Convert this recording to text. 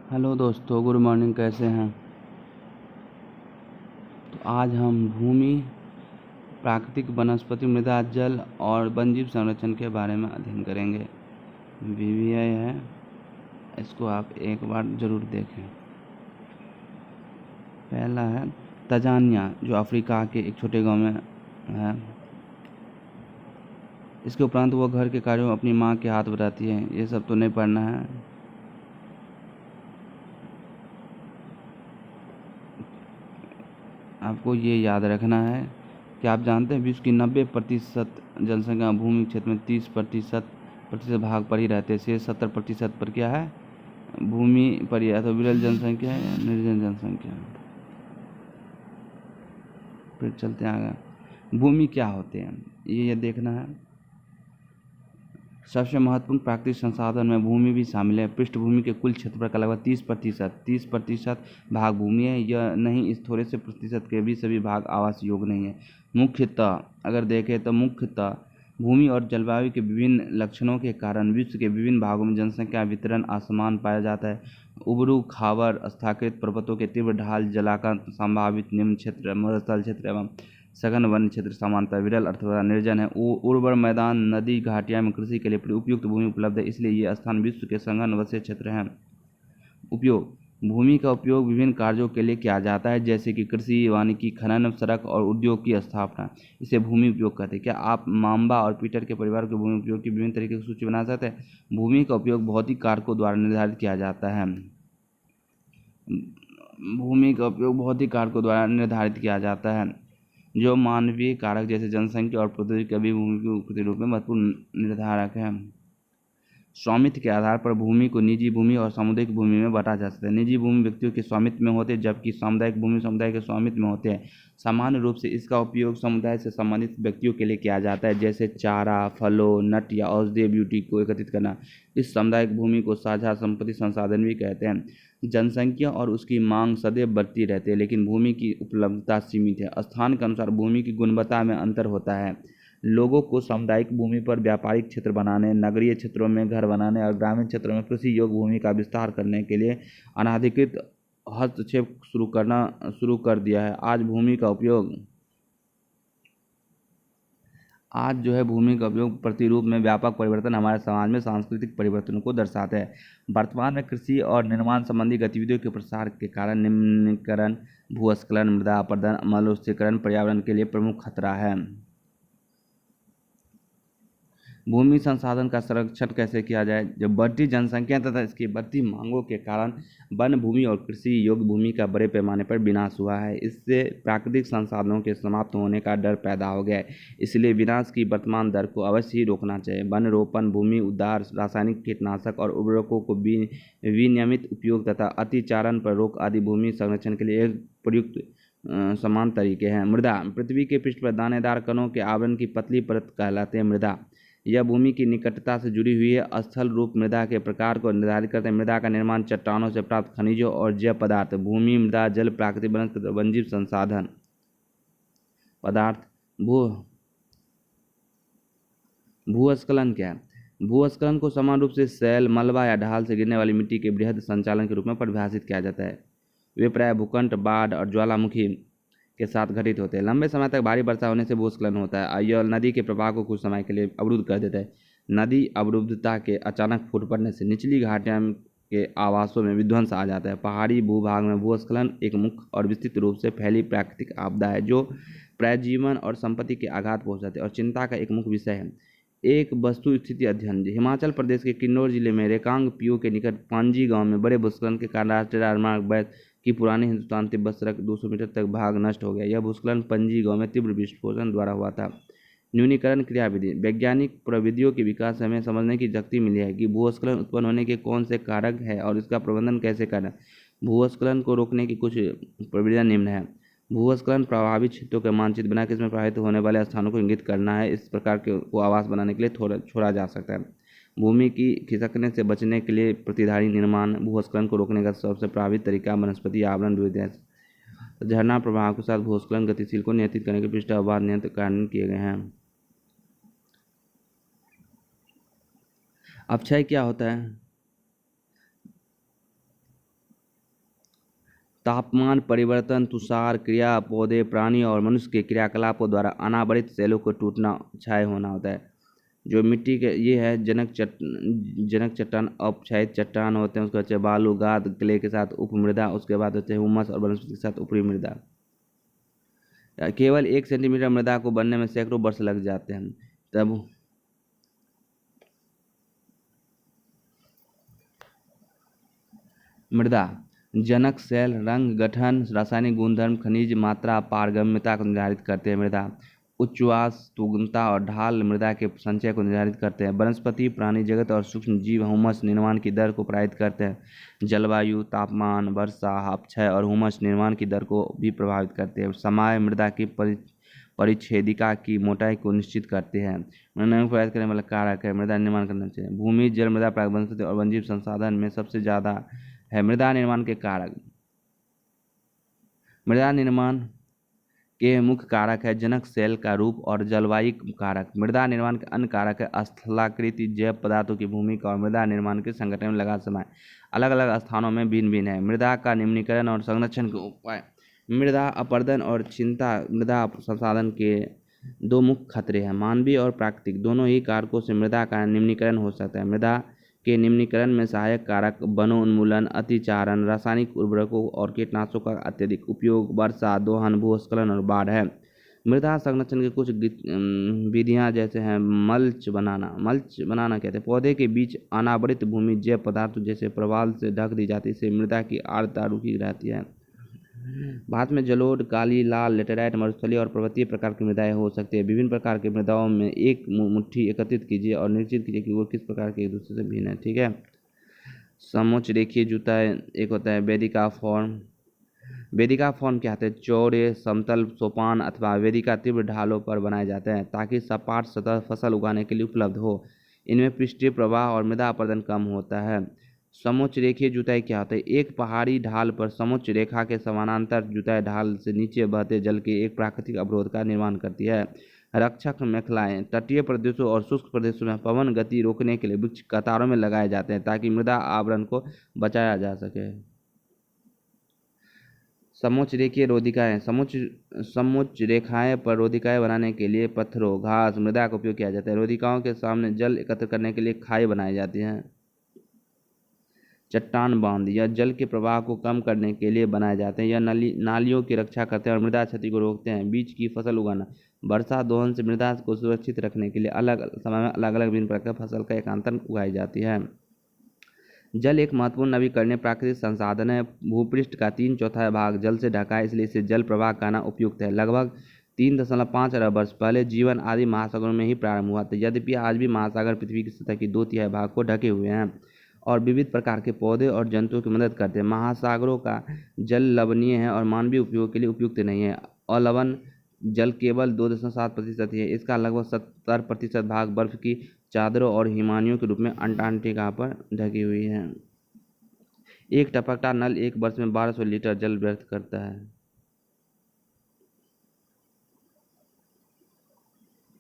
Hello दोस्तों, good morning. कैसे हैं? तो आज हम भूमि, प्राकृतिक वनस्पति, मृदा, जल और वन्यजीव संरक्षण के बारे में अध्ययन करेंगे। वीवीआई है, इसको आप एक बार ज़रूर देखें। पहला है तंजानिया, जो अफ्रीका के एक छोटे गांव में है। इसके उपरांत वो घर के कार्यों में अपनी माँ के हाथ बटाती है। ये सब तो नहीं पढ़ना है। आपको ये याद रखना है कि आप जानते हैं विश्व की 90% जनसंख्या भूमि क्षेत्र में 30% भाग पर ही रहते हैं। शेष 70% पर क्या है? भूमि पर या तो विरल जनसंख्या है या निर्जन जनसंख्या। फिर चलते हैं आगे। भूमि क्या होते हैं ये देखना है। सबसे महत्वपूर्ण प्राकृतिक संसाधन में भूमि भी शामिल है। पृष्ठभूमि के कुल क्षेत्रफल का लगभग 30% भाग भूमि है। यह नहीं, इस थोड़े से प्रतिशत के भी सभी भाग आवास योग्य नहीं है। मुख्यतः अगर देखें तो मुख्यतः भूमि और जलवायु के विभिन्न लक्षणों के कारण विश्व के विभिन्न भागों में जनसंख्या वितरण असमान पाया जाता है। उबरू खावर स्थाकृत पर्वतों के तीव्र ढाल, जलाकर संभावित निम्न क्षेत्र, मरुस्थल क्षेत्र एवं सघन वन क्षेत्र सामान्यतः विरल अथवा निर्जन है। उर्वर मैदान, नदी, घाटियां में कृषि के लिए उपयुक्त भूमि उपलब्ध है, इसलिए ये स्थान विश्व के सघन वसीय क्षेत्र हैं। उपयोग: भूमि का उपयोग विभिन्न कार्यों के लिए किया जाता है, जैसे कि कृषि, वानिकी, खनन, सड़क और उद्योग की स्थापना। इसे भूमि उपयोग कहते हैं। क्या आप माम्बा और पीटर के परिवार के भूमि उपयोग की विभिन्न तरीके की सूची बना सकते हैं? भूमि का उपयोग भौतिक कारकों द्वारा निर्धारित किया जाता है। भूमि का उपयोग भौतिक कारकों द्वारा निर्धारित किया जाता है, जो मानवीय कारक जैसे जनसंख्या और प्रौद्योगिकी भी भूमि के प्रतिरूप में महत्वपूर्ण निर्धारक है। स्वामित्व के आधार पर भूमि को निजी भूमि और सामुदायिक भूमि में बांटा जा सकता है। निजी भूमि व्यक्तियों के स्वामित्व में होते हैं, जबकि सामुदायिक भूमि समुदाय के स्वामित्व में होते हैं। सामान्य रूप से इसका उपयोग समुदाय से संबंधित व्यक्तियों के लिए किया जाता है, जैसे चारा, फलों, नट या औषधीय ब्यूटी को एकत्रित करना। इस सामुदायिक भूमि को साझा संपत्ति संसाधन भी कहते हैं। जनसंख्या और उसकी मांग सदैव बढ़ती रहती है, लेकिन भूमि की उपलब्धता सीमित है। स्थान के अनुसार भूमि की गुणवत्ता में अंतर होता है। लोगों को सामुदायिक भूमि पर व्यापारिक क्षेत्र बनाने, नगरीय क्षेत्रों में घर बनाने और ग्रामीण क्षेत्रों में कृषि योग्य भूमि का विस्तार करने के लिए अनाधिकृत हस्तक्षेप शुरू कर दिया है। आज जो है भूमि का उपयोग प्रतिरूप में व्यापक परिवर्तन हमारे समाज में सांस्कृतिक परिवर्तनों को दर्शाता है। वर्तमान में कृषि और निर्माण संबंधी गतिविधियों के प्रसार के कारण निम्नीकरण, भूस्खलन, मृदा अपरदन, मरुस्थलीकरण पर्यावरण के लिए प्रमुख खतरा है। भूमि संसाधन का संरक्षण कैसे किया जाए? जब बढ़ती जनसंख्या तथा इसकी बढ़ती मांगों के कारण वन भूमि और कृषि योग्य भूमि का बड़े पैमाने पर विनाश हुआ है। इससे प्राकृतिक संसाधनों के समाप्त होने का डर पैदा हो गया है। इसलिए विनाश की वर्तमान दर को अवश्य ही रोकना चाहिए। वन रोपण, भूमि उद्धार, रासायनिक कीटनाशक और उर्वरकों को विनियमित उपयोग तथा अतिचारण पर रोक आदि भूमि संरक्षण के लिए एक प्रयुक्त समान तरीके हैं। मृदा: पृथ्वी के पृष्ठ पर दानेदार कणों के आवरण की पतली परत कहलाते हैं मृदा। यह भूमि की निकटता से जुड़ी हुई है। स्थल रूप मृदा के प्रकार को निर्धारित करते हैं। मृदा का निर्माण चट्टानों से प्राप्त खनिजों और जैव पदार्थ। भूमि, मृदा, जल, प्राकृतिक वनस्पति, वन्यजीव संसाधन पदार्थ। भूस्खलन क्या है? भूस्खलन को समान रूप से शैल, मलबा या ढाल से गिरने वाली मिट्टी के बृहद संचालन के रूप में परिभाषित किया जाता है। वे प्रायः भूकंप, बाढ़ और ज्वालामुखी के साथ घटित होते हैं। लंबे समय तक भारी वर्षा होने से भूस्खलन होता है। यह नदी के प्रवाह को कुछ समय के लिए अवरुद्ध कर देता है। नदी अवरुद्धता के अचानक फूट पड़ने से निचली घाटियां के आवासों में विध्वंस आ जाता है। पहाड़ी भूभाग में भूस्खलन एक मुख्य और विस्तृत रूप से फैली प्राकृतिक आपदा है, जो प्राय जीवन और संपत्ति के आघात पहुंचाते हैं और चिंता का एक मुख्य विषय है। एक वस्तु स्थिति अध्ययन: हिमाचल प्रदेश के किन्नौर जिले में रेकांग पीओ के निकट पांजी गांव में बड़े भूस्खलन के कारण राष्ट्रीय राजमार्ग की पुरानी हिंदुस्तान तिब्बत सड़क 200 मीटर तक भाग नष्ट हो गया। यह भूस्खलन पंजी गांव में तीव्र विस्फोटन द्वारा हुआ था। न्यूनीकरण क्रियाविधि: वैज्ञानिक प्रविधियों के विकास से हमें समझने की शक्ति मिली है कि भूस्खलन उत्पन्न होने के कौन से कारक है और इसका प्रबंधन कैसे करना। भूस्खलन को रोकने की कुछ प्रविधियां निम्न है। भूस्खलन प्रभावित क्षेत्रों का मानचित्र बना के इसमें प्रभावित होने वाले स्थानों को इंगित करना है। इस प्रकार के को आवास बनाने के लिए छोड़ा जा सकता है। भूमि की खिसकने से बचने के लिए प्रतिधारी निर्माण: भूस्खलन को रोकने का सबसे प्रभावी तरीका वनस्पति आवरण झरना प्रभाव के साथ भूस्खलन गतिशील को नियंत्रित करने के पृष्ठ आवास नियंत्रण कारण किए गए हैं। अपक्षय क्या होता है? तापमान परिवर्तन, तुषार क्रिया, पौधे, प्राणी और मनुष्य के क्रियाकलापों द्वारा अनावृत सेलों को टूटना, क्षय होना होता है। जो मिट्टी के ये है जनक चट्टान, अपक्षयित चट्टान होते हैं। उसके बाद बालू, गाद, क्ले के साथ उपमृदा, उसके बाद होते हैं हुमस और वनस्पति के साथ ऊपरी मृदा। केवल 1 सेंटीमीटर मृदा को बनने में सैकड़ों वर्ष लग जाते हैं। तब मृदा जनक सेल रंग, गठन, रासायनिक गुणधर्म, खनिज मात्रा, पारगम्यता को निर्धारित करते हैं। मृदा उच्चवास, तुगनता और ढाल मृदा के संचय को निर्धारित करते हैं। वनस्पति, प्राणी जगत और सूक्ष्म जीव हुमस निर्माण की दर को प्रभावित करते हैं। जलवायु, तापमान, वर्षा, अपक्षय और हुमस निर्माण की दर को भी प्रभावित करते हैं। समय मृदा की परिच्छेदिका की मोटाई को निश्चित करते हैं। मृदा को प्रभावित करने वाला कारक है। मृदा निर्माण करना चाहिए। भूमि, जल, मृदा, प्राकृतिक वनस्पति और वन्यजीव संसाधन में सबसे ज्यादा है मृदा निर्माण के कारक। मृदा निर्माण के मुख्य कारक है जनक सेल का रूप और जलवायु कारक। मृदा निर्माण के अन्य कारक है स्थलाकृति, जैव पदार्थों की भूमिका और मृदा निर्माण के संगठन में लगा समय अलग अलग स्थानों में भिन्न भिन्न है। मृदा का निम्नीकरण और संरक्षण के उपाय। मृदा अपरदन और क्षीणता मृदा संसाधन के दो मुख्य खतरे हैं। मानवीय और प्राकृतिक दोनों ही कारकों से मृदा का निम्नीकरण हो सकता है। मृदा के निम्नीकरण में सहायक कारक वनोन्मूलन, अतिचारण, रासायनिक उर्वरकों और कीटनाशकों का अत्यधिक उपयोग, वर्षा, दोहन, भूस्खलन और बाढ़ है। मृदा संरक्षण की कुछ विधियां जैसे हैं मल्च बनाना कहते हैं। पौधे के बीच अनावृत भूमि जैव पदार्थों जैसे प्रवाल से ढक दी जाती है। इससे मृदा की आर्द्रता रुकी रहती है। भारत में जलोढ़, काली, लाल, लेटेराइट, मरुस्थलीय और पर्वतीय प्रकार की मृदाएं हो सकती है। विभिन्न प्रकार की मृदाओं में एक मुट्ठी एकत्रित कीजिए और निश्चित कीजिए कि वो किस प्रकार के एक दूसरे से भिन्न है। ठीक है। समोच्च रेखीय जुताई एक होता है वेदिका फॉर्म। वेदिका फॉर्म क्या होता है? चौड़े समतल सोपान अथवा वेदिका तीव्र ढालों पर बनाए जाते हैं ताकि सपाट सतह फसल उगाने के लिए उपलब्ध हो। इनमें पृष्ठीय प्रवाह और मृदा अपरदन कम होता है। समोच्च रेखीय जुताई क्या होता है? एक पहाड़ी ढाल पर समोच्च रेखा के समानांतर जुताई ढाल से नीचे बहते जल के एक प्राकृतिक अवरोध का निर्माण करती है। रक्षक मेखलाएं तटीय प्रदेशों और शुष्क प्रदेशों में पवन गति रोकने के लिए वृक्ष कतारों में लगाए जाते हैं ताकि मृदा आवरण को बचाया जा सके। समोच्च रेखीय रोधिकाएं समोच्च रेखाएं पर रोधिकाएं बनाने के लिए पत्थरों, घास, मृदा का उपयोग किया जाता है। रोधिकाओं के सामने जल एकत्र करने के लिए खाई बनाई जाती हैं। चट्टान बांध यह जल के प्रवाह को कम करने के लिए बनाए जाते हैं। यह नालियों की रक्षा करते हैं और मृदा क्षति को रोकते हैं। बीज की फसल उगाना वर्षा दोहन से मृदा को सुरक्षित रखने के लिए अलग समय में अलग अलग विभिन्न प्रकार की फसल का एकांतर उगाई जाती है। जल एक महत्वपूर्ण नवीकरणीय प्राकृतिक संसाधन है। भूपृष्ठ का 3/4 भाग जल से ढका है, इसलिए इसे जल प्रवाह कहना उपयुक्त है। लगभग 3.5 अरब वर्ष पहले जीवन आदि महासागरों में ही प्रारंभ हुआ था। यद्यपि आज भी महासागर पृथ्वी की सतह की 2/3 भाग को ढके हुए हैं और विविध प्रकार के पौधे और जंतुओं की मदद करते हैं। महासागरों का जल लवणीय है और मानवीय उपयोग के लिए उपयुक्त नहीं है। अलवण जल केवल 2.7% ही है। इसका लगभग 70% भाग बर्फ की चादरों और हिमानियों के रूप में अंटार्कटिका पर ढकी हुई है। एक टपकता नल एक वर्ष में 1200 लीटर जल व्यर्थ करता है।